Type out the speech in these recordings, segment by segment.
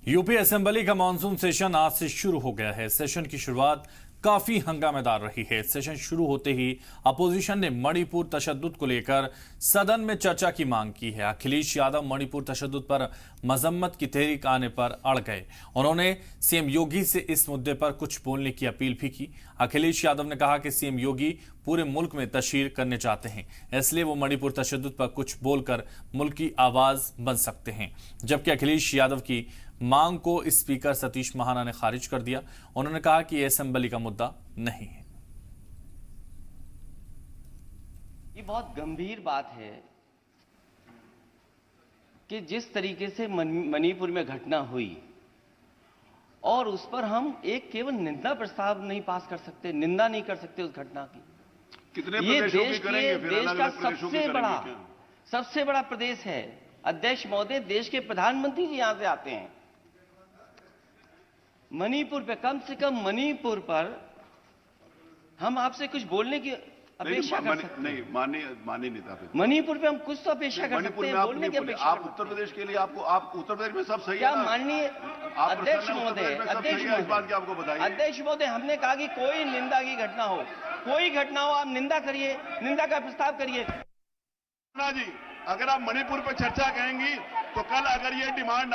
UP assembly का monsoon session आज से शुरू हो गया है। सेशन की शुरुआत काफी हंगामेदार रही है। सेशन शुरू होते ही अपोजिशन ने मणिपुर तशद्दुद को लेकर सदन में चर्चा की मांग की है। अखिलेश यादव मणिपुर तशद्दुद पर मजम्मत की तहरीक आने पर अड़ गए। उन्होंने सीएम योगी से इस मुद्दे पर कुछ बोलने की अपील भी की। अखिलेश यादव ने कहा कि सीएम योगी पूरे मुल्क में तशहीर करने चाहते हैं, इसलिए वो मणिपुर तशद्दुद पर कुछ बोलकर मुल्क की आवाज बन सकते हैं। जबकि अखिलेश यादव की मांग को स्पीकर सतीश महाना ने खारिज कर दिया। उन्होंने कहा कि यह असेंबली का मुद्दा नहीं है। ये बहुत गंभीर बात है कि जिस तरीके से मणिपुर में घटना हुई और उस पर हम एक केवल निंदा प्रस्ताव नहीं पास कर सकते, निंदा नहीं कर सकते उस घटना की। कितने ये प्रदेशों देश की करेंगे? के फिर देश अलग का अलग प्रदेशों की करेंगे? सबसे बड़ा प्रदेश है। अध्यक्ष महोदय, देश के प्रधानमंत्री जी यहां से आते हैं। मणिपुर पे, कम से कम मणिपुर पर हम आपसे कुछ बोलने की अपेक्षा कर सकते हैं। नहीं, माननीय नेता, मणिपुर पे हम कुछ तो अपेक्षा कर सकते हैं, बोलने की अपेक्षा। आप उत्तर प्रदेश के लिए आप उत्तर प्रदेश में सब सही क्या है। माननीय अध्यक्ष महोदय, आपको बताइए। अध्यक्ष महोदय, हमने कहा कि कोई निंदा की घटना हो, कोई घटना हो, आप निंदा करिए, निंदा का प्रस्ताव करिए। जी, अगर आप मणिपुर पर चर्चा कहेंगी तो कल अगर ये डिमांड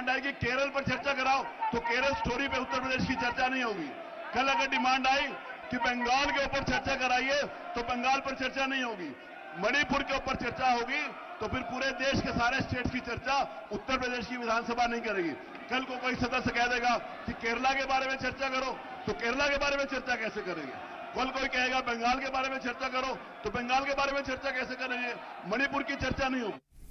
आई कि केरल पर चर्चा कराओ, तो केरल स्टोरी पे उत्तर प्रदेश की चर्चा नहीं होगी। कल अगर डिमांड आई कि बंगाल के ऊपर चर्चा कराइए, तो बंगाल पर चर्चा नहीं होगी। मणिपुर के ऊपर चर्चा होगी तो फिर पूरे देश के सारे स्टेट की चर्चा उत्तर प्रदेश की विधानसभा नहीं करेगी। कल को कोई सदस्य कह देगा कि केरला के बारे में चर्चा करो, तो केरला के बारे में चर्चा कैसे करेंगे? कल कोई कहेगा बंगाल के बारे में चर्चा करो, तो बंगाल के बारे में चर्चा कैसे करेंगे? मणिपुर की चर्चा नहीं होगी।